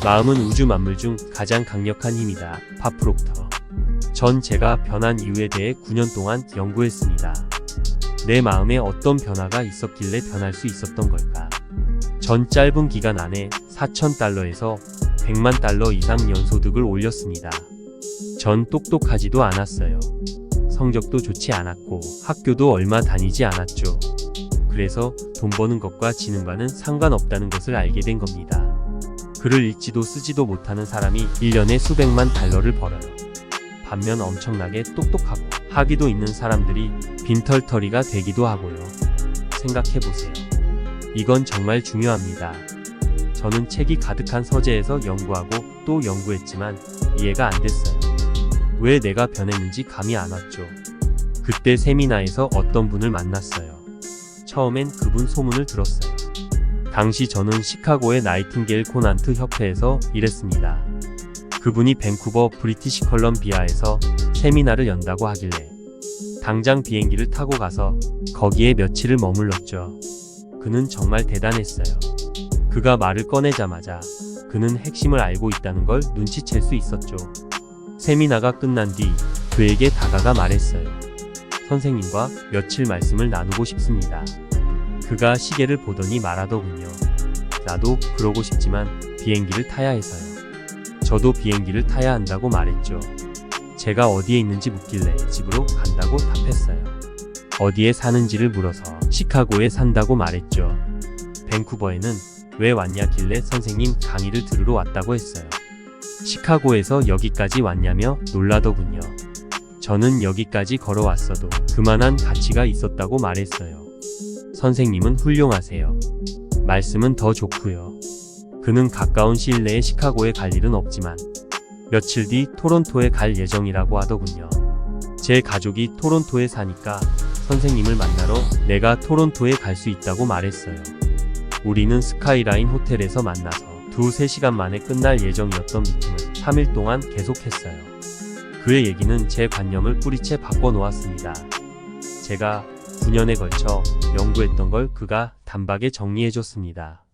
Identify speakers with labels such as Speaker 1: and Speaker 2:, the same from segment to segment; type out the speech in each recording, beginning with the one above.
Speaker 1: 마음은 우주 만물 중 가장 강력한 힘이다. 파프록터. 전 제가 변한 이유에 대해 9년 동안 연구했습니다. 내 마음에 어떤 변화가 있었길래 변할 수 있었던 걸까? 전 짧은 기간 안에 4,000달러에서 100만 달러 이상 연소득을 올렸습니다. 전 똑똑하지도 않았어요. 성적도 좋지 않았고 학교도 얼마 다니지 않았죠. 그래서 돈 버는 것과 지능과는 상관없다는 것을 알게 된 겁니다. 글을 읽지도 쓰지도 못하는 사람이 1년에 수백만 달러를 벌어요. 반면 엄청나게 똑똑하고 학위도 있는 사람들이 빈털터리가 되기도 하고요. 생각해보세요. 이건 정말 중요합니다. 저는 책이 가득한 서재에서 연구하고 또 연구했지만 이해가 안 됐어요. 왜 내가 변했는지 감이 안 왔죠. 그때 세미나에서 어떤 분을 만났어요. 처음엔 그분 소문을 들었어요. 당시 저는 시카고의 나이팅게일 코난트 협회에서 일했습니다. 그분이 밴쿠버 브리티시 컬럼비아에서 세미나를 연다고 하길래 당장 비행기를 타고 가서 거기에 며칠을 머물렀죠. 그는 정말 대단했어요. 그가 말을 꺼내자마자 그는 핵심을 알고 있다는 걸 눈치챌 수 있었죠. 세미나가 끝난 뒤 그에게 다가가 말했어요. 선생님과 며칠 말씀을 나누고 싶습니다. 그가 시계를 보더니 말하더군요. 나도 그러고 싶지만 비행기를 타야 해서요. 저도 비행기를 타야 한다고 말했죠. 제가 어디에 있는지 묻길래 집으로 간다고 답했어요. 어디에 사는지를 물어서 시카고에 산다고 말했죠. 밴쿠버에는 왜 왔냐길래 선생님 강의를 들으러 왔다고 했어요. 시카고에서 여기까지 왔냐며 놀라더군요. 저는 여기까지 걸어왔어도 그만한 가치가 있었다고 말했어요. 선생님은 훌륭하세요. 말씀은 더 좋고요. 그는 가까운 시일 내에 시카고에 갈 일은 없지만 며칠 뒤 토론토에 갈 예정이라고 하더군요. 제 가족이 토론토에 사니까 선생님을 만나러 내가 토론토에 갈 수 있다고 말했어요. 우리는 스카이라인 호텔에서 만나서 2-3시간 만에 끝날 예정이었던 미팅을 3일 동안 계속했어요. 그의 얘기는 제 관념을 뿌리채 바꿔놓았습니다. 제가 9년에 걸쳐 연구했던 걸 그가 단박에 정리해줬습니다.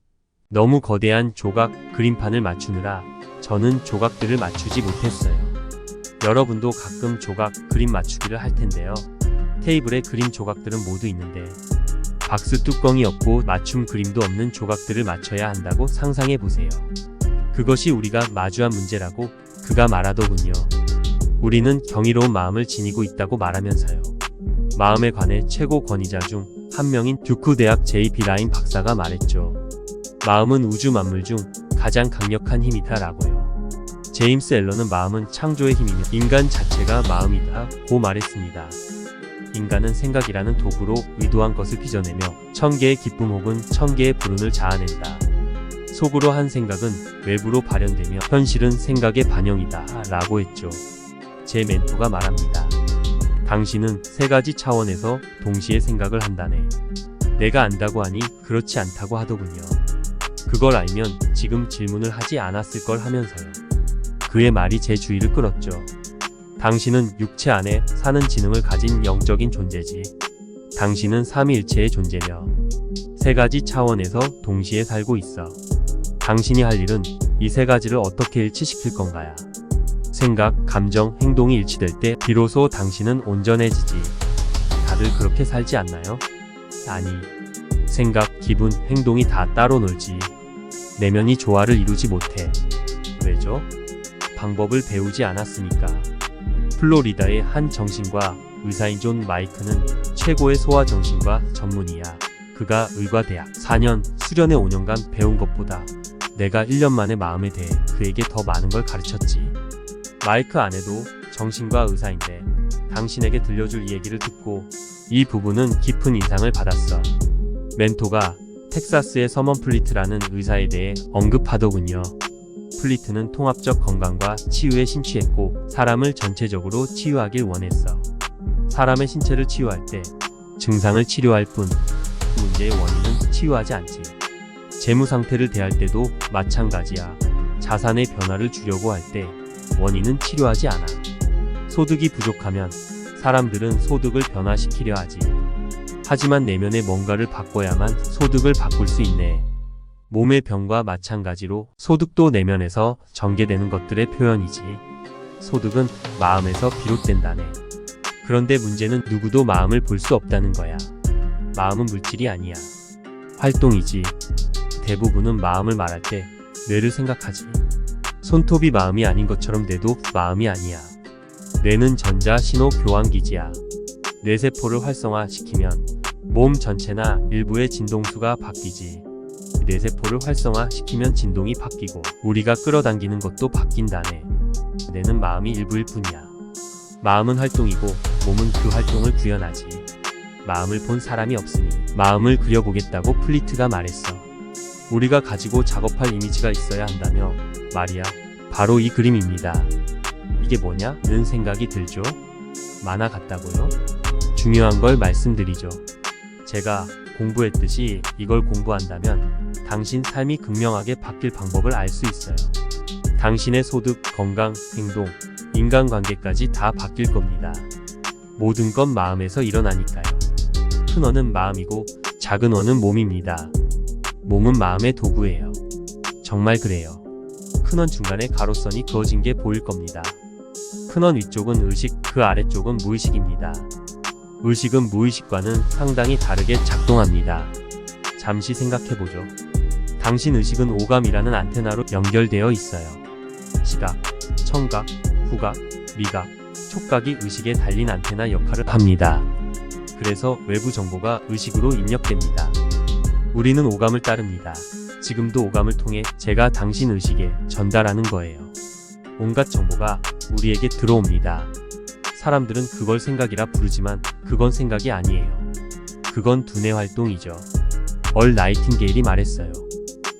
Speaker 1: 너무 거대한 조각 그림판을 맞추느라 저는 조각들을 맞추지 못했어요. 여러분도 가끔 조각 그림 맞추기를 할 텐데요. 테이블에 그림 조각들은 모두 있는데 박스 뚜껑이 없고 맞춤 그림도 없는 조각들을 맞춰야 한다고 상상해 보세요. 그것이 우리가 마주한 문제라고 그가 말하더군요. 우리는 경이로운 마음을 지니고 있다고 말하면서요. 마음에 관해 최고 권위자 중 한 명인 듀크 대학 J.B. 라인 박사가 말했죠. 마음은 우주 만물 중 가장 강력한 힘이다 라고요. 제임스 앨런은 마음은 창조의 힘이며 인간 자체가 마음이다 고 말했습니다. 인간은 생각이라는 도구로 의도한 것을 빚어내며 1000개의 기쁨 혹은 1000개의 불운을 자아낸다. 속으로 한 생각은 외부로 발현되며 현실은 생각의 반영이다 라고 했죠. 제 멘토가 말합니다. 당신은 3가지 차원에서 동시에 생각을 한다네. 내가 안다고 하니 그렇지 않다고 하더군요. 그걸 알면 지금 질문을 하지 않았을 걸 하면서요. 그의 말이 제 주의를 끌었죠. 당신은 육체 안에 사는 지능을 가진 영적인 존재지. 당신은 삼위일체의 존재며 3가지 차원에서 동시에 살고 있어. 당신이 할 일은 이 3가지를 어떻게 일치시킬 건가야. 생각, 감정, 행동이 일치될 때 비로소 당신은 온전해지지. 다들 그렇게 살지 않나요? 아니, 생각, 기분, 행동이 다 따로 놀지. 내면이 조화를 이루지 못해. 왜죠? 방법을 배우지 않았으니까. 플로리다의 한 정신과 의사인 존 마이크는 최고의 소아정신과 전문의야. 그가 의과대학 4년, 수련회 5년간 배운 것보다 내가 1년 만에 마음에 대해 그에게 더 많은 걸 가르쳤지. 마이크 아내도 정신과 의사인데 당신에게 들려줄 얘기를 듣고 이 부부는 깊은 인상을 받았어. 멘토가 텍사스의 서먼 플리트라는 의사에 대해 언급하더군요. 플리트는 통합적 건강과 치유에 심취했고 사람을 전체적으로 치유하길 원했어. 사람의 신체를 치유할 때 증상을 치료할 뿐 문제의 원인은 치유하지 않지. 재무 상태를 대할 때도 마찬가지야. 자산의 변화를 주려고 할 때 원인은 치료하지 않아. 소득이 부족하면 사람들은 소득을 변화시키려 하지. 하지만 내면의 뭔가를 바꿔야만 소득을 바꿀 수 있네. 몸의 병과 마찬가지로 소득도 내면에서 전개되는 것들의 표현이지. 소득은 마음에서 비롯된다네. 그런데 문제는 누구도 마음을 볼 수 없다는 거야. 마음은 물질이 아니야. 활동이지. 대부분은 마음을 말할 때 뇌를 생각하지. 손톱이 마음이 아닌 것처럼 뇌도 마음이 아니야. 뇌는 전자 신호 교환기지야. 뇌세포를 활성화시키면 몸 전체나 일부의 진동수가 바뀌지. 뇌세포를 활성화시키면 진동이 바뀌고 우리가 끌어당기는 것도 바뀐다네. 뇌는 마음이 일부일 뿐이야. 마음은 활동이고 몸은 그 활동을 구현하지. 마음을 본 사람이 없으니 마음을 그려보겠다고 플리트가 말했어. 우리가 가지고 작업할 이미지가 있어야 한다며 말이야. 바로 이 그림입니다. 이게 뭐냐?는 생각이 들죠? 만화 같다고요? 중요한 걸 말씀드리죠. 제가 공부했듯이 이걸 공부한다면 당신 삶이 극명하게 바뀔 방법을 알 수 있어요. 당신의 소득, 건강, 행동, 인간관계까지 다 바뀔 겁니다. 모든 건 마음에서 일어나니까요. 큰 원은 마음이고 작은 원은 몸입니다. 몸은 마음의 도구예요. 정말 그래요. 큰 원 중간에 가로선이 그어진 게 보일 겁니다. 큰 원 위쪽은 의식, 그 아래쪽은 무의식입니다. 의식은 무의식과는 상당히 다르게 작동합니다. 잠시 생각해보죠. 당신 의식은 오감이라는 안테나로 연결되어 있어요. 시각, 청각, 후각, 미각, 촉각이 의식에 달린 안테나 역할을 합니다. 그래서 외부 정보가 의식으로 입력됩니다. 우리는 오감을 따릅니다. 지금도 오감을 통해 제가 당신 의식에 전달하는 거예요. 온갖 정보가 우리에게 들어옵니다. 사람들은 그걸 생각이라 부르지만 그건 생각이 아니에요. 그건 두뇌 활동이죠. 얼 나이팅게일이 말했어요.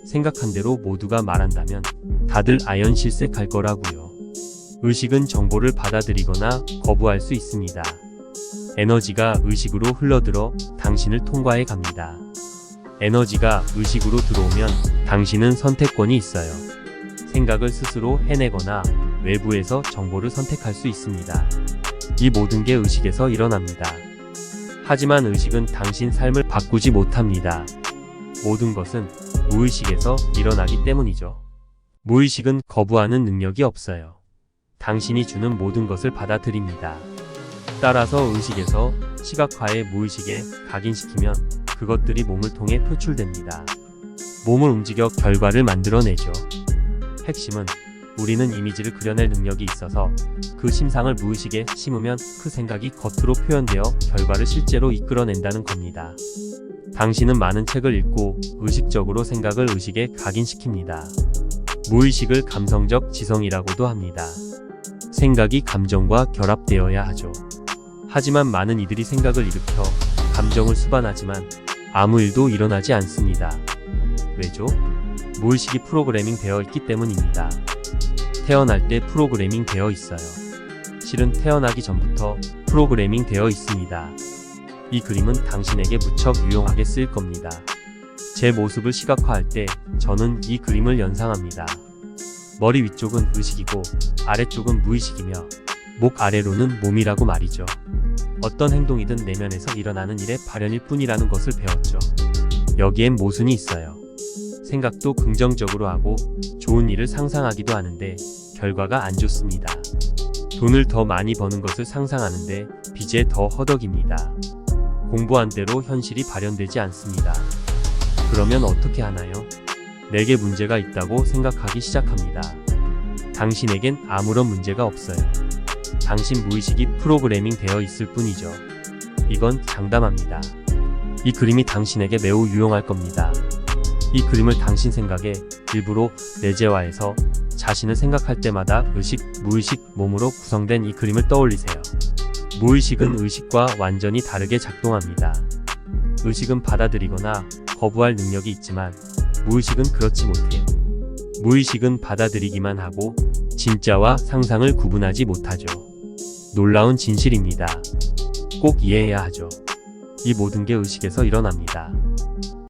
Speaker 1: 생각한 대로 모두가 말한다면 다들 아연실색할 거라고요. 의식은 정보를 받아들이거나 거부할 수 있습니다. 에너지가 의식으로 흘러들어 당신을 통과해 갑니다. 에너지가 의식으로 들어오면 당신은 선택권이 있어요. 생각을 스스로 해내거나 외부에서 정보를 선택할 수 있습니다. 이 모든 게 의식에서 일어납니다. 하지만 의식은 당신 삶을 바꾸지 못합니다. 모든 것은 무의식에서 일어나기 때문이죠. 무의식은 거부하는 능력이 없어요. 당신이 주는 모든 것을 받아들입니다. 따라서 의식에서 시각화해 무의식에 각인시키면 그것들이 몸을 통해 표출됩니다. 몸을 움직여 결과를 만들어내죠. 핵심은 우리는 이미지를 그려낼 능력이 있어서 그 심상을 무의식에 심으면 그 생각이 겉으로 표현되어 결과를 실제로 이끌어낸다는 겁니다. 당신은 많은 책을 읽고 의식적으로 생각을 의식에 각인시킵니다. 무의식을 감성적 지성이라고도 합니다. 생각이 감정과 결합되어야 하죠. 하지만 많은 이들이 생각을 일으켜 감정을 수반하지만 아무 일도 일어나지 않습니다. 왜죠? 무의식이 프로그래밍 되어 있기 때문입니다. 태어날 때 프로그래밍 되어 있어요. 실은 태어나기 전부터 프로그래밍 되어 있습니다. 이 그림은 당신에게 무척 유용하게 쓰일 겁니다. 제 모습을 시각화할 때 저는 이 그림을 연상합니다. 머리 위쪽은 의식이고 아래쪽은 무의식이며 목 아래로는 몸이라고 말이죠. 어떤 행동이든 내면에서 일어나는 일의 발현일 뿐이라는 것을 배웠죠. 여기엔 모순이 있어요. 생각도 긍정적으로 하고 좋은 일을 상상하기도 하는데 결과가 안 좋습니다. 돈을 더 많이 버는 것을 상상하는데 빚에 더 허덕입니다. 공부한 대로 현실이 발현되지 않습니다. 그러면 어떻게 하나요? 내게 문제가 있다고 생각하기 시작합니다. 당신에겐 아무런 문제가 없어요. 당신 무의식이 프로그래밍 되어 있을 뿐이죠. 이건 장담합니다. 이 그림이 당신에게 매우 유용할 겁니다. 이 그림을 당신 생각의 일부로 내재화해서 자신을 생각할 때마다 의식, 무의식, 몸으로 구성된 이 그림을 떠올리세요. 무의식은 의식과 완전히 다르게 작동합니다. 의식은 받아들이거나 거부할 능력이 있지만 무의식은 그렇지 못해요. 무의식은 받아들이기만 하고 진짜와 상상을 구분하지 못하죠. 놀라운 진실입니다. 꼭 이해해야 하죠. 이 모든 게 의식에서 일어납니다.